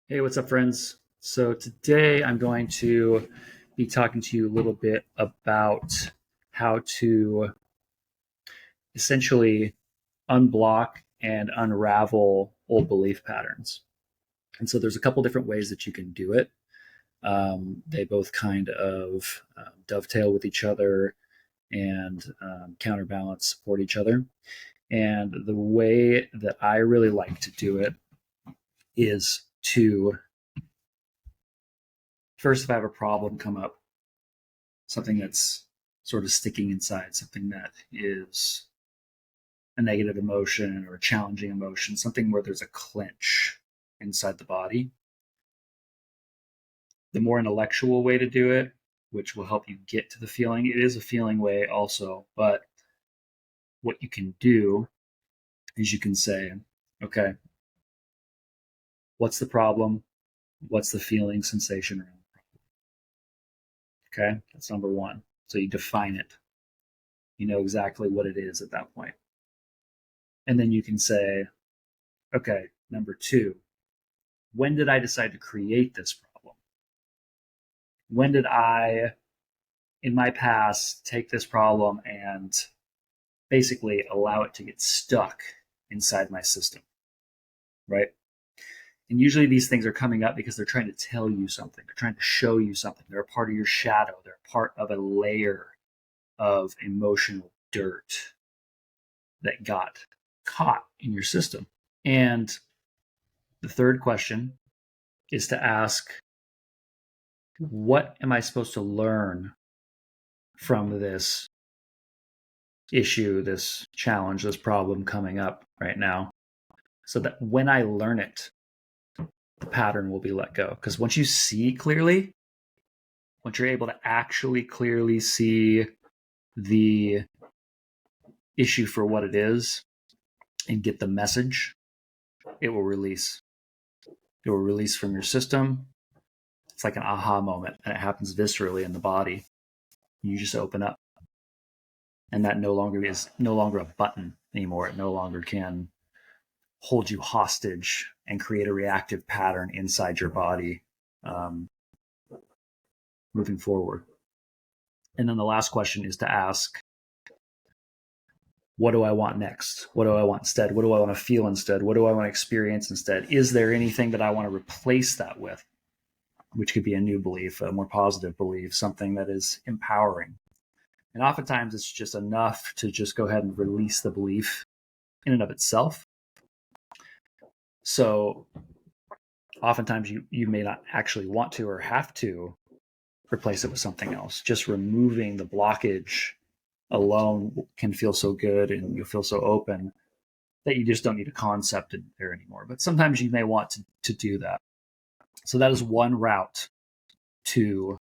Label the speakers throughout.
Speaker 1: Hey, what's up, friends? So, today I'm going to be talking to you a little bit about how to essentially unblock and unravel old belief patterns. And so, there's a couple different ways that you can do it. They both kind of dovetail with each other and counterbalance, support each other. And the way that I really like to do it is to first, if I have a problem come up, something that's sort of sticking inside, something that is a negative emotion or a challenging emotion, something where there's a clench inside the body. The more intellectual way to do it, which will help you get to the feeling, it is a feeling way also, but what you can do is you can say, okay, what's the problem? What's the feeling sensation around the problem? Okay, that's number one. So you define it. You know exactly what it is at that point. And then you can say, okay, number two, when did I decide to create this problem? When did I, in my past, take this problem and basically allow it to get stuck inside my system, right? And usually these things are coming up because they're trying to tell you something. They're trying to show you something. They're a part of your shadow. They're part of a layer of emotional dirt that got caught in your system. And the third question is to ask, what am I supposed to learn from this issue, this challenge, this problem coming up right now, so that when I learn it, the pattern will be let go? Because once you see clearly, once you're able to actually clearly see the issue for what it is and get the message, it will release. It will release from your system. It's like an aha moment, and it happens viscerally in the body. You just open up, and that no longer is a button anymore. It no longer can hold you hostage and create a reactive pattern inside your body, um, moving forward. And then the last question is to ask, what do I want next? What do I want instead? What do I want to feel instead? What do I want to experience instead? Is there anything that I want to replace that with? Which could be a new belief, a more positive belief, something that is empowering. And oftentimes it's just enough to just go ahead and release the belief in and of itself. So oftentimes you may not actually want to or have to replace it with something else. Just removing the blockage alone can feel so good, and you'll feel so open that you just don't need a concept in there anymore. But sometimes you may want to do that. So that is one route to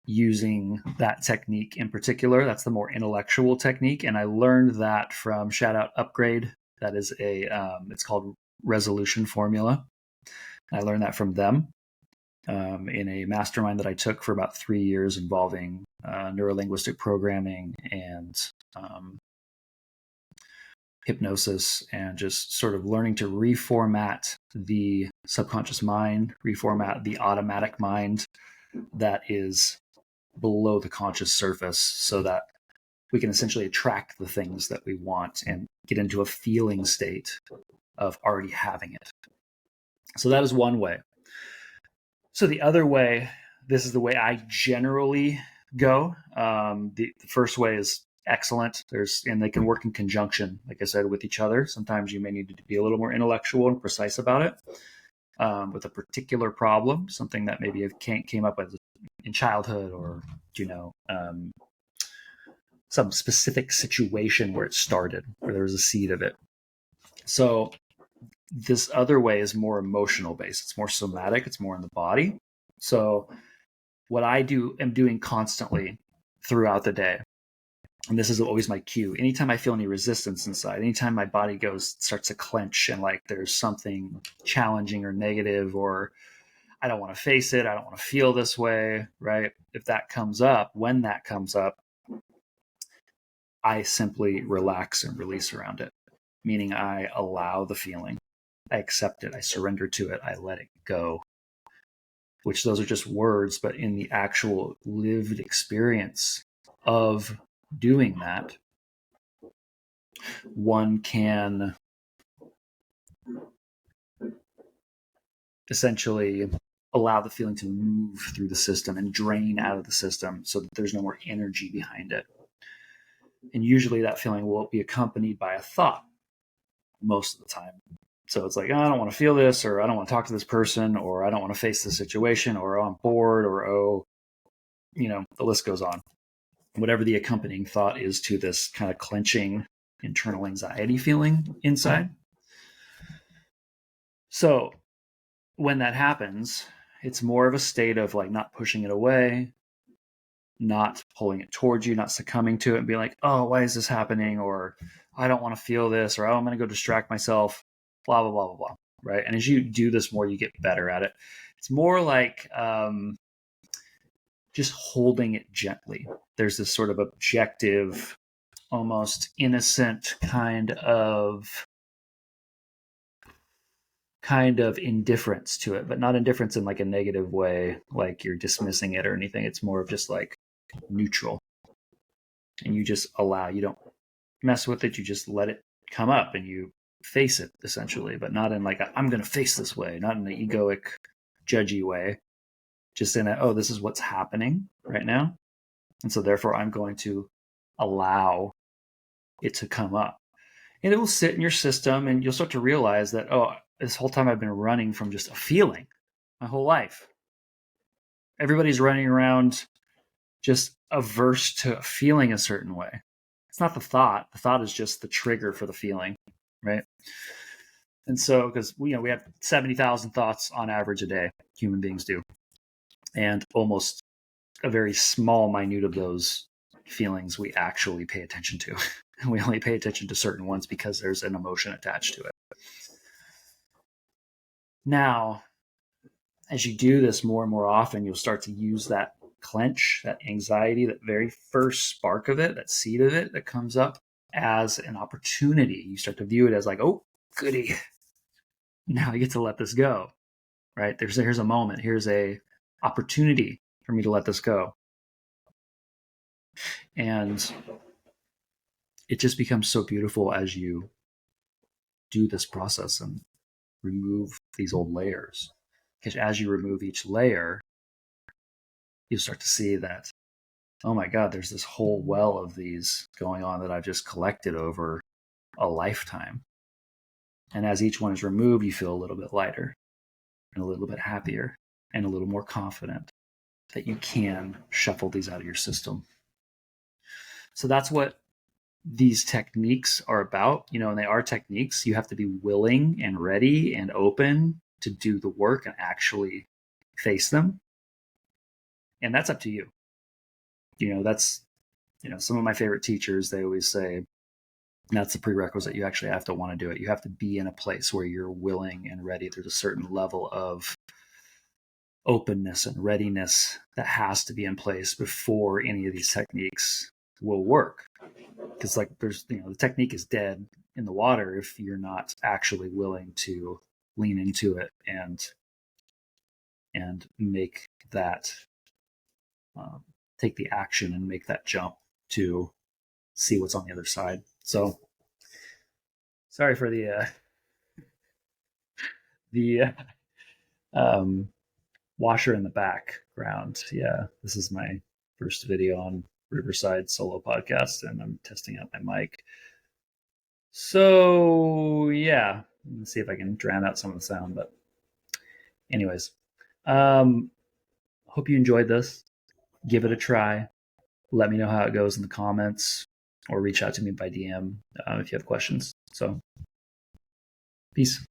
Speaker 1: using that technique in particular. That's the more intellectual technique. And I learned that from shout out Upgrade. That is it's called resolution formula. I learned that from them in a mastermind that I took for about 3 years involving neurolinguistic programming and hypnosis, and just sort of learning to reformat the subconscious mind, reformat the automatic mind that is below the conscious surface, so that we can essentially attract the things that we want and get into a feeling state of already having it. So that is one way. So the other way, this is the way I generally go. The first way is excellent. And they can work in conjunction, like I said, with each other. Sometimes you may need to be a little more intellectual and precise about it with a particular problem, something that maybe came up with in childhood, or some specific situation where it started, where there was a seed of it. So this other way is more emotional based. It's more somatic. It's more in the body. So what I am doing constantly throughout the day, and this is always my cue, anytime I feel any resistance inside, anytime my body starts to clench and like there's something challenging or negative, or I don't want to face it, I don't want to feel this way, right? If that comes up, when that comes up, I simply relax and release around it, meaning I allow the feeling. I accept it, I surrender to it, I let it go. Which those are just words, but in the actual lived experience of doing that, one can essentially allow the feeling to move through the system and drain out of the system so that there's no more energy behind it. And usually that feeling will be accompanied by a thought most of the time. So it's like, oh, I don't want to feel this, or I don't want to talk to this person, or I don't want to face this situation, or oh, I'm bored, or oh, the list goes on. Whatever the accompanying thought is to this kind of clenching internal anxiety feeling inside. So when that happens, it's more of a state of like not pushing it away, not pulling it towards you, not succumbing to it and being like, oh, why is this happening? Or I don't want to feel this, or oh, I'm going to go distract myself, blah, blah, blah, blah, blah. Right. And as you do this more, you get better at it. It's more like just holding it gently. There's this sort of objective, almost innocent kind of indifference to it, but not indifference in like a negative way, like you're dismissing it or anything. It's more of just like neutral. And you just allow, you don't mess with it, you just let it come up and you face it essentially, but not in like, I'm going to face this way, not in an egoic, judgy way, just in a, oh, this is what's happening right now. And so therefore I'm going to allow it to come up. And it will sit in your system and you'll start to realize that, oh, this whole time I've been running from just a feeling my whole life. Everybody's running around just averse to feeling a certain way. It's not the thought. The thought is just the trigger for the feeling, right? And so, because we have 70,000 thoughts on average a day, human beings do. And almost a very small minute of those feelings we actually pay attention to. We only pay attention to certain ones because there's an emotion attached to it. Now, as you do this more and more often, you'll start to use that clench, that anxiety, that very first spark of it, that seed of it that comes up as an opportunity. You start to view it as like, oh, goody. Now I get to let this go, right? Here's a moment. Here's a opportunity for me to let this go. And it just becomes so beautiful as you do this process and remove these old layers. Because as you remove each layer, you start to see that, oh my God, there's this whole well of these going on that I've just collected over a lifetime. And as each one is removed, you feel a little bit lighter and a little bit happier and a little more confident that you can shuffle these out of your system. So that's what these techniques are about, and they are techniques. You have to be willing and ready and open to do the work and actually face them. And that's up to you. That's, some of my favorite teachers, they always say, that's the prerequisite. You actually have to want to do it. You have to be in a place where you're willing and ready. There's a certain level of openness and readiness that has to be in place before any of these techniques will work. Because like there's, the technique is dead in the water if you're not actually willing to lean into it and make that, take the action and make that jump to see what's on the other side. So sorry for the washer in the background. Yeah, this is my first video on Riverside solo podcast, and I'm testing out my mic. So yeah, let's see if I can drown out some of the sound. But anyways, hope you enjoyed this. Give it a try. Let me know how it goes in the comments, or reach out to me by DM if you have questions. So, peace.